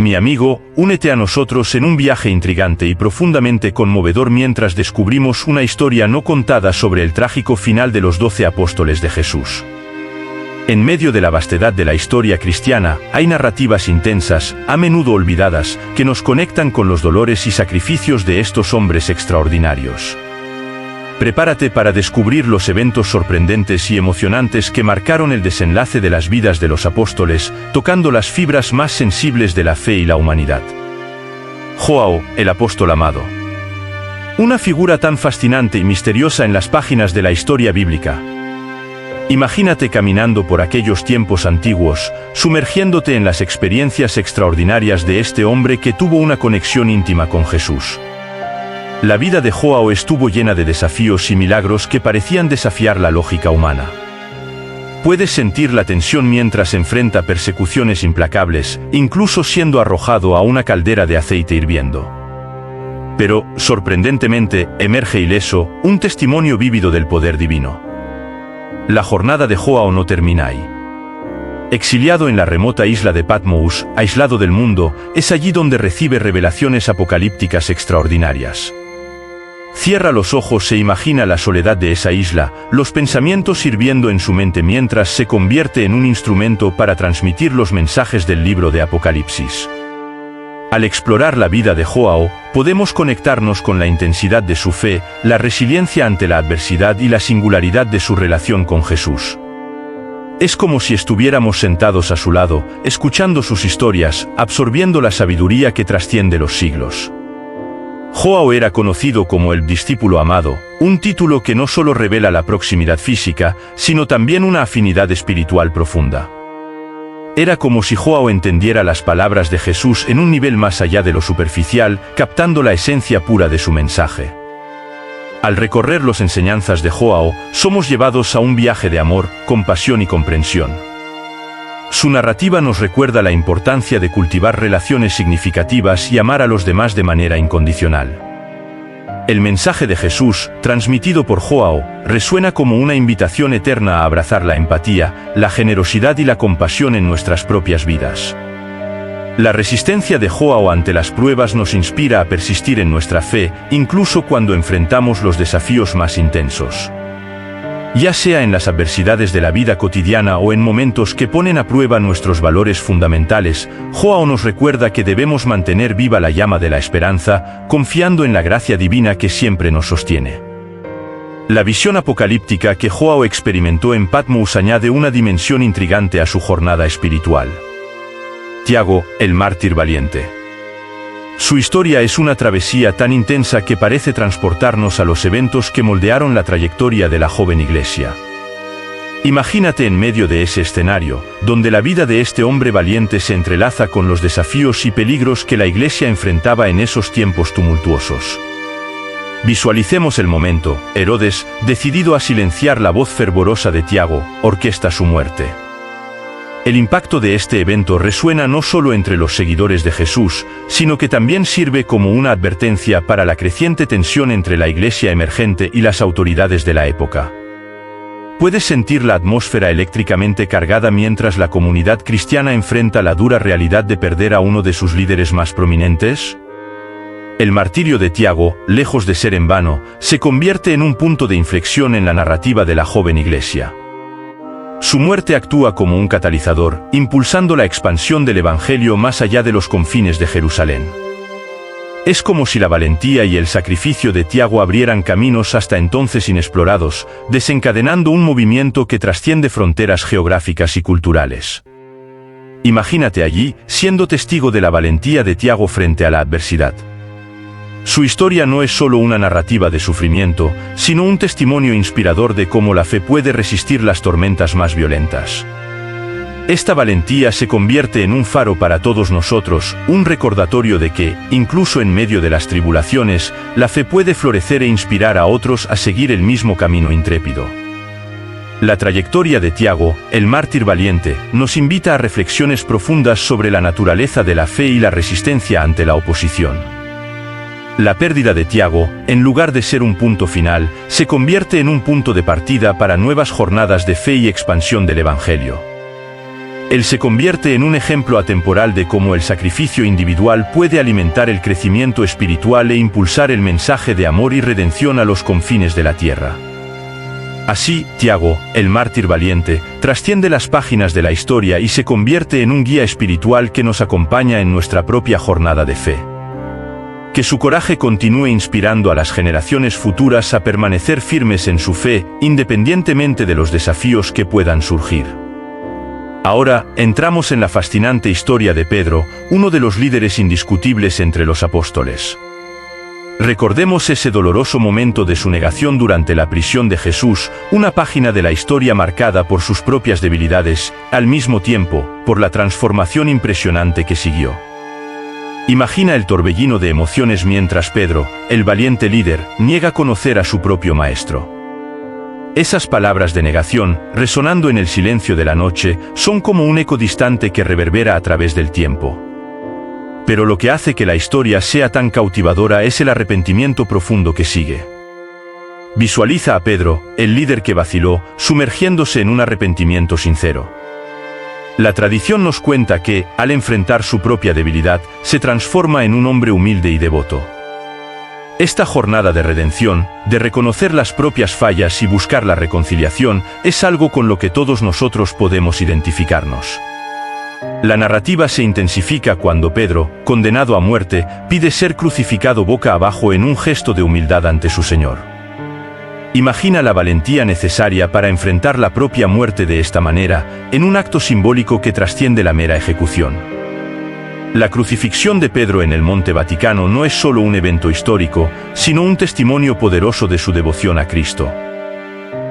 Mi amigo, únete a nosotros en un viaje intrigante y profundamente conmovedor mientras descubrimos una historia no contada sobre el trágico final de los 12 apóstoles de Jesús. En medio de la vastedad de la historia cristiana, hay narrativas intensas, a menudo olvidadas, que nos conectan con los dolores y sacrificios de estos hombres extraordinarios. Prepárate para descubrir los eventos sorprendentes y emocionantes que marcaron el desenlace de las vidas de los apóstoles, tocando las fibras más sensibles de la fe y la humanidad. João, el apóstol amado. Una figura tan fascinante y misteriosa en las páginas de la historia bíblica. Imagínate caminando por aquellos tiempos antiguos, sumergiéndote en las experiencias extraordinarias de este hombre que tuvo una conexión íntima con Jesús. La vida de João estuvo llena de desafíos y milagros que parecían desafiar la lógica humana. Puedes sentir la tensión mientras enfrenta persecuciones implacables, incluso siendo arrojado a una caldera de aceite hirviendo. Pero, sorprendentemente, emerge ileso, un testimonio vívido del poder divino. La jornada de João no termina ahí. Exiliado en la remota isla de Patmos, aislado del mundo, es allí donde recibe revelaciones apocalípticas extraordinarias. Cierra los ojos e imagina la soledad de esa isla, los pensamientos hirviendo en su mente mientras se convierte en un instrumento para transmitir los mensajes del libro de Apocalipsis. Al explorar la vida de João, podemos conectarnos con la intensidad de su fe, la resiliencia ante la adversidad y la singularidad de su relación con Jesús. Es como si estuviéramos sentados a su lado, escuchando sus historias, absorbiendo la sabiduría que trasciende los siglos. João era conocido como el discípulo amado, un título que no solo revela la proximidad física, sino también una afinidad espiritual profunda. Era como si João entendiera las palabras de Jesús en un nivel más allá de lo superficial, captando la esencia pura de su mensaje. Al recorrer las enseñanzas de João, somos llevados a un viaje de amor, compasión y comprensión. Su narrativa nos recuerda la importancia de cultivar relaciones significativas y amar a los demás de manera incondicional. El mensaje de Jesús, transmitido por João, resuena como una invitación eterna a abrazar la empatía, la generosidad y la compasión en nuestras propias vidas. La resistencia de João ante las pruebas nos inspira a persistir en nuestra fe, incluso cuando enfrentamos los desafíos más intensos. Ya sea en las adversidades de la vida cotidiana o en momentos que ponen a prueba nuestros valores fundamentales, João nos recuerda que debemos mantener viva la llama de la esperanza, confiando en la gracia divina que siempre nos sostiene. La visión apocalíptica que João experimentó en Patmos añade una dimensión intrigante a su jornada espiritual. Tiago, el mártir valiente. Su historia es una travesía tan intensa que parece transportarnos a los eventos que moldearon la trayectoria de la joven iglesia. Imagínate en medio de ese escenario, donde la vida de este hombre valiente se entrelaza con los desafíos y peligros que la iglesia enfrentaba en esos tiempos tumultuosos. Visualicemos el momento. Herodes, decidido a silenciar la voz fervorosa de Tiago, orquesta su muerte. El impacto de este evento resuena no solo entre los seguidores de Jesús, sino que también sirve como una advertencia para la creciente tensión entre la iglesia emergente y las autoridades de la época. ¿Puedes sentir la atmósfera eléctricamente cargada mientras la comunidad cristiana enfrenta la dura realidad de perder a uno de sus líderes más prominentes? El martirio de Tiago, lejos de ser en vano, se convierte en un punto de inflexión en la narrativa de la joven iglesia. Su muerte actúa como un catalizador, impulsando la expansión del Evangelio más allá de los confines de Jerusalén. Es como si la valentía y el sacrificio de Tiago abrieran caminos hasta entonces inexplorados, desencadenando un movimiento que trasciende fronteras geográficas y culturales. Imagínate allí, siendo testigo de la valentía de Tiago frente a la adversidad. Su historia no es solo una narrativa de sufrimiento, sino un testimonio inspirador de cómo la fe puede resistir las tormentas más violentas. Esta valentía se convierte en un faro para todos nosotros, un recordatorio de que, incluso en medio de las tribulaciones, la fe puede florecer e inspirar a otros a seguir el mismo camino intrépido. La trayectoria de Tiago, el mártir valiente, nos invita a reflexiones profundas sobre la naturaleza de la fe y la resistencia ante la oposición. La pérdida de Tiago, en lugar de ser un punto final, se convierte en un punto de partida para nuevas jornadas de fe y expansión del Evangelio. Él se convierte en un ejemplo atemporal de cómo el sacrificio individual puede alimentar el crecimiento espiritual e impulsar el mensaje de amor y redención a los confines de la tierra. Así, Tiago, el mártir valiente, trasciende las páginas de la historia y se convierte en un guía espiritual que nos acompaña en nuestra propia jornada de fe. Que su coraje continúe inspirando a las generaciones futuras a permanecer firmes en su fe, independientemente de los desafíos que puedan surgir. Ahora, entramos en la fascinante historia de Pedro, uno de los líderes indiscutibles entre los apóstoles. Recordemos ese doloroso momento de su negación durante la prisión de Jesús, una página de la historia marcada por sus propias debilidades, al mismo tiempo, por la transformación impresionante que siguió. Imagina el torbellino de emociones mientras Pedro, el valiente líder, niega conocer a su propio maestro. Esas palabras de negación, resonando en el silencio de la noche, son como un eco distante que reverbera a través del tiempo. Pero lo que hace que la historia sea tan cautivadora es el arrepentimiento profundo que sigue. Visualiza a Pedro, el líder que vaciló, sumergiéndose en un arrepentimiento sincero. La tradición nos cuenta que, al enfrentar su propia debilidad, se transforma en un hombre humilde y devoto. Esta jornada de redención, de reconocer las propias fallas y buscar la reconciliación, es algo con lo que todos nosotros podemos identificarnos. La narrativa se intensifica cuando Pedro, condenado a muerte, pide ser crucificado boca abajo en un gesto de humildad ante su Señor. Imagina la valentía necesaria para enfrentar la propia muerte de esta manera, en un acto simbólico que trasciende la mera ejecución. La crucifixión de Pedro en el Monte Vaticano no es solo un evento histórico, sino un testimonio poderoso de su devoción a Cristo.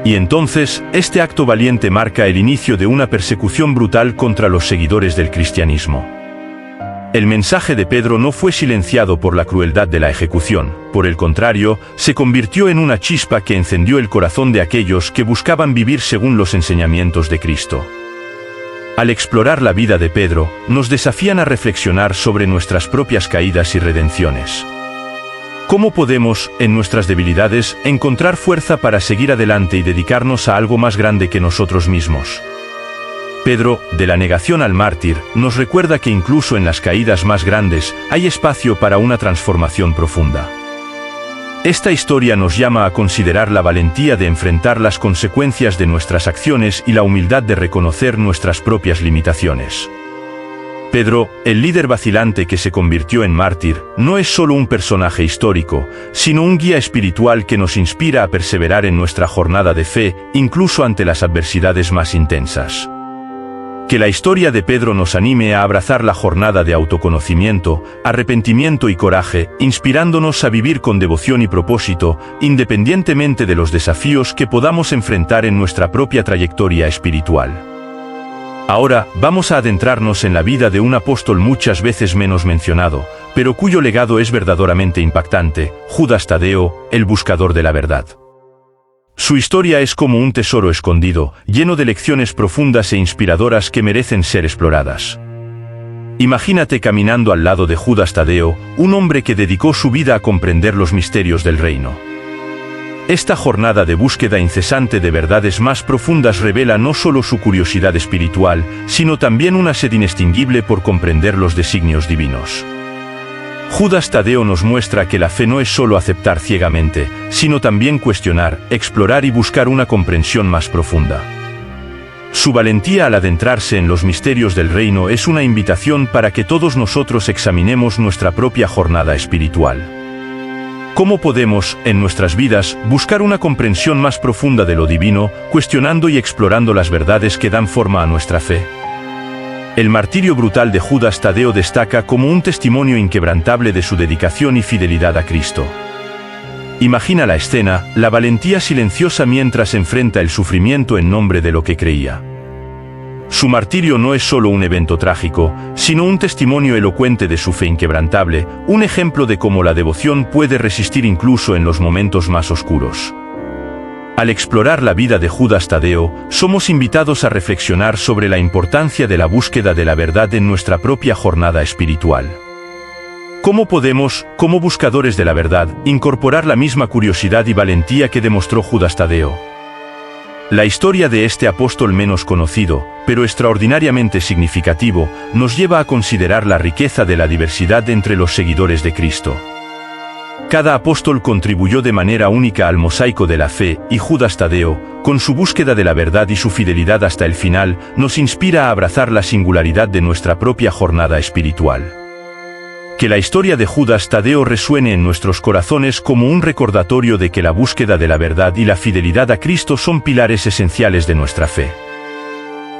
Y entonces, este acto valiente marca el inicio de una persecución brutal contra los seguidores del cristianismo. El mensaje de Pedro no fue silenciado por la crueldad de la ejecución, por el contrario, se convirtió en una chispa que encendió el corazón de aquellos que buscaban vivir según los enseñamientos de Cristo. Al explorar la vida de Pedro, nos desafían a reflexionar sobre nuestras propias caídas y redenciones. ¿Cómo podemos, en nuestras debilidades, encontrar fuerza para seguir adelante y dedicarnos a algo más grande que nosotros mismos? Pedro, de la negación al mártir, nos recuerda que incluso en las caídas más grandes, hay espacio para una transformación profunda. Esta historia nos llama a considerar la valentía de enfrentar las consecuencias de nuestras acciones y la humildad de reconocer nuestras propias limitaciones. Pedro, el líder vacilante que se convirtió en mártir, no es solo un personaje histórico, sino un guía espiritual que nos inspira a perseverar en nuestra jornada de fe, incluso ante las adversidades más intensas. Que la historia de Pedro nos anime a abrazar la jornada de autoconocimiento, arrepentimiento y coraje, inspirándonos a vivir con devoción y propósito, independientemente de los desafíos que podamos enfrentar en nuestra propia trayectoria espiritual. Ahora, vamos a adentrarnos en la vida de un apóstol muchas veces menos mencionado, pero cuyo legado es verdaderamente impactante, Judas Tadeo, el buscador de la verdad. Su historia es como un tesoro escondido, lleno de lecciones profundas e inspiradoras que merecen ser exploradas. Imagínate caminando al lado de Judas Tadeo, un hombre que dedicó su vida a comprender los misterios del reino. Esta jornada de búsqueda incesante de verdades más profundas revela no solo su curiosidad espiritual, sino también una sed inextinguible por comprender los designios divinos. Judas Tadeo nos muestra que la fe no es solo aceptar ciegamente, sino también cuestionar, explorar y buscar una comprensión más profunda. Su valentía al adentrarse en los misterios del reino es una invitación para que todos nosotros examinemos nuestra propia jornada espiritual. ¿Cómo podemos, en nuestras vidas, buscar una comprensión más profunda de lo divino, cuestionando y explorando las verdades que dan forma a nuestra fe? El martirio brutal de Judas Tadeo destaca como un testimonio inquebrantable de su dedicación y fidelidad a Cristo. Imagina la escena, la valentía silenciosa mientras enfrenta el sufrimiento en nombre de lo que creía. Su martirio no es solo un evento trágico, sino un testimonio elocuente de su fe inquebrantable, un ejemplo de cómo la devoción puede resistir incluso en los momentos más oscuros. Al explorar la vida de Judas Tadeo, somos invitados a reflexionar sobre la importancia de la búsqueda de la verdad en nuestra propia jornada espiritual. ¿Cómo podemos, como buscadores de la verdad, incorporar la misma curiosidad y valentía que demostró Judas Tadeo? La historia de este apóstol menos conocido, pero extraordinariamente significativo, nos lleva a considerar la riqueza de la diversidad entre los seguidores de Cristo. Cada apóstol contribuyó de manera única al mosaico de la fe, y Judas Tadeo, con su búsqueda de la verdad y su fidelidad hasta el final, nos inspira a abrazar la singularidad de nuestra propia jornada espiritual. Que la historia de Judas Tadeo resuene en nuestros corazones como un recordatorio de que la búsqueda de la verdad y la fidelidad a Cristo son pilares esenciales de nuestra fe.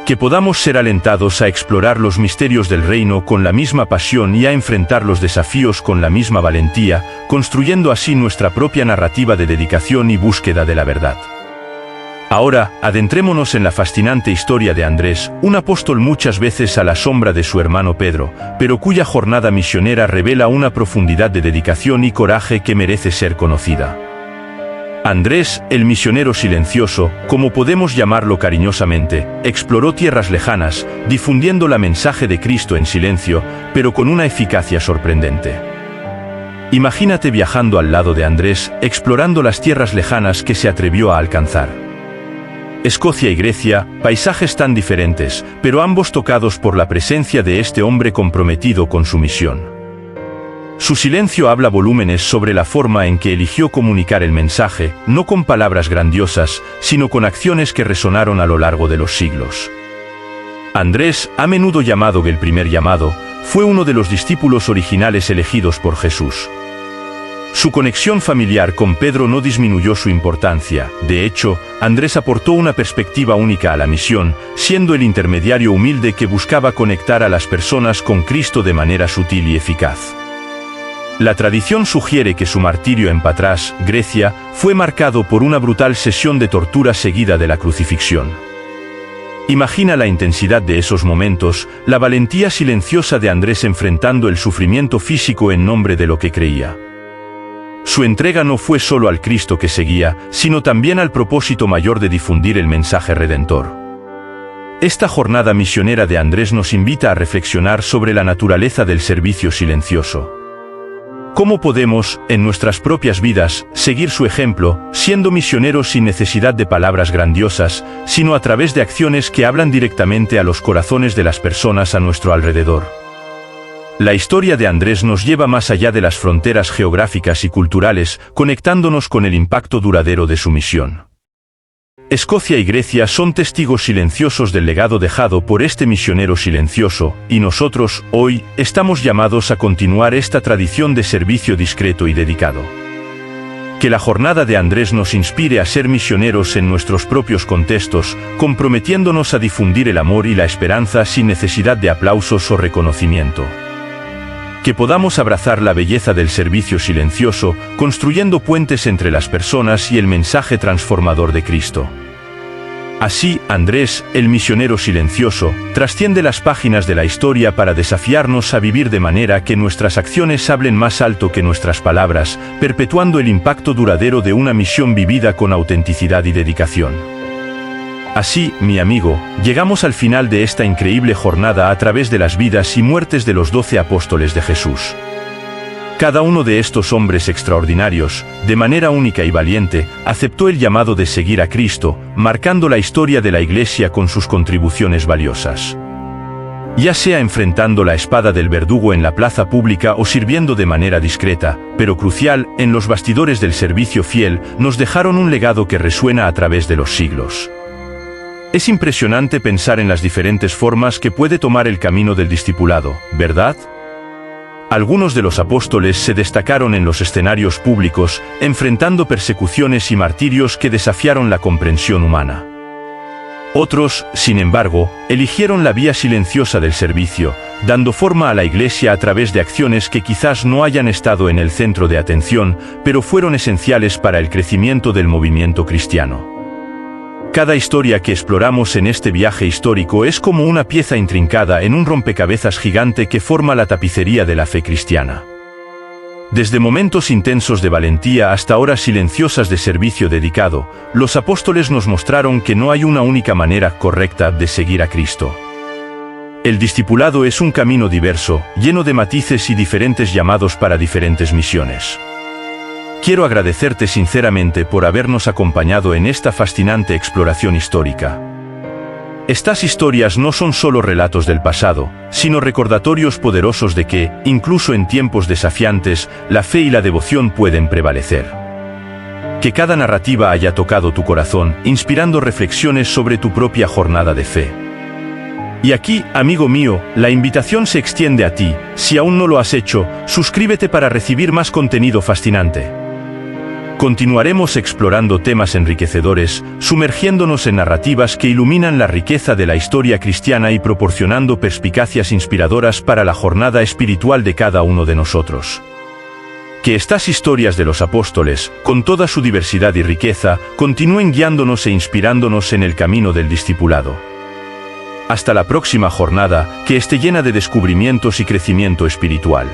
Que podamos ser alentados a explorar los misterios del reino con la misma pasión y a enfrentar los desafíos con la misma valentía, construyendo así nuestra propia narrativa de dedicación y búsqueda de la verdad. Ahora, adentrémonos en la fascinante historia de Andrés, un apóstol muchas veces a la sombra de su hermano Pedro, pero cuya jornada misionera revela una profundidad de dedicación y coraje que merece ser conocida. Andrés, el misionero silencioso, como podemos llamarlo cariñosamente, exploró tierras lejanas, difundiendo la mensaje de Cristo en silencio, pero con una eficacia sorprendente. Imagínate viajando al lado de Andrés, explorando las tierras lejanas que se atrevió a alcanzar. Escocia y Grecia, paisajes tan diferentes, pero ambos tocados por la presencia de este hombre comprometido con su misión. Su silencio habla volúmenes sobre la forma en que eligió comunicar el mensaje, no con palabras grandiosas, sino con acciones que resonaron a lo largo de los siglos. Andrés, a menudo llamado el primer llamado, fue uno de los discípulos originales elegidos por Jesús. Su conexión familiar con Pedro no disminuyó su importancia. De hecho, Andrés aportó una perspectiva única a la misión, siendo el intermediario humilde que buscaba conectar a las personas con Cristo de manera sutil y eficaz. La tradición sugiere que su martirio en Patras, Grecia, fue marcado por una brutal sesión de tortura seguida de la crucifixión. Imagina la intensidad de esos momentos, la valentía silenciosa de Andrés enfrentando el sufrimiento físico en nombre de lo que creía. Su entrega no fue solo al Cristo que seguía, sino también al propósito mayor de difundir el mensaje redentor. Esta jornada misionera de Andrés nos invita a reflexionar sobre la naturaleza del servicio silencioso. ¿Cómo podemos, en nuestras propias vidas, seguir su ejemplo, siendo misioneros sin necesidad de palabras grandiosas, sino a través de acciones que hablan directamente a los corazones de las personas a nuestro alrededor? La historia de Andrés nos lleva más allá de las fronteras geográficas y culturales, conectándonos con el impacto duradero de su misión. Escocia y Grecia son testigos silenciosos del legado dejado por este misionero silencioso, y nosotros, hoy, estamos llamados a continuar esta tradición de servicio discreto y dedicado. Que la jornada de Andrés nos inspire a ser misioneros en nuestros propios contextos, comprometiéndonos a difundir el amor y la esperanza sin necesidad de aplausos o reconocimiento. Que podamos abrazar la belleza del servicio silencioso, construyendo puentes entre las personas y el mensaje transformador de Cristo. Así, Andrés, el misionero silencioso, trasciende las páginas de la historia para desafiarnos a vivir de manera que nuestras acciones hablen más alto que nuestras palabras, perpetuando el impacto duradero de una misión vivida con autenticidad y dedicación. Así, mi amigo, llegamos al final de esta increíble jornada a través de las vidas y muertes de los 12 apóstoles de Jesús. Cada uno de estos hombres extraordinarios, de manera única y valiente, aceptó el llamado de seguir a Cristo, marcando la historia de la Iglesia con sus contribuciones valiosas. Ya sea enfrentando la espada del verdugo en la plaza pública o sirviendo de manera discreta, pero crucial, en los bastidores del servicio fiel, nos dejaron un legado que resuena a través de los siglos. Es impresionante pensar en las diferentes formas que puede tomar el camino del discipulado, ¿verdad? Algunos de los apóstoles se destacaron en los escenarios públicos, enfrentando persecuciones y martirios que desafiaron la comprensión humana. Otros, sin embargo, eligieron la vía silenciosa del servicio, dando forma a la Iglesia a través de acciones que quizás no hayan estado en el centro de atención, pero fueron esenciales para el crecimiento del movimiento cristiano. Cada historia que exploramos en este viaje histórico es como una pieza intrincada en un rompecabezas gigante que forma la tapicería de la fe cristiana. Desde momentos intensos de valentía hasta horas silenciosas de servicio dedicado, los apóstoles nos mostraron que no hay una única manera correcta de seguir a Cristo. El discipulado es un camino diverso, lleno de matices y diferentes llamados para diferentes misiones. quiero agradecerte sinceramente por habernos acompañado en esta fascinante exploración histórica. Estas historias no son solo relatos del pasado, sino recordatorios poderosos de que, incluso en tiempos desafiantes, la fe y la devoción pueden prevalecer. Que cada narrativa haya tocado tu corazón, inspirando reflexiones sobre tu propia jornada de fe. Y aquí, amigo mío, la invitación se extiende a ti. Si aún no lo has hecho, suscríbete para recibir más contenido fascinante. Continuaremos explorando temas enriquecedores, sumergiéndonos en narrativas que iluminan la riqueza de la historia cristiana y proporcionando perspicacias inspiradoras para la jornada espiritual de cada uno de nosotros. Que estas historias de los apóstoles, con toda su diversidad y riqueza, continúen guiándonos e inspirándonos en el camino del discipulado. Hasta la próxima jornada, que esté llena de descubrimientos y crecimiento espiritual.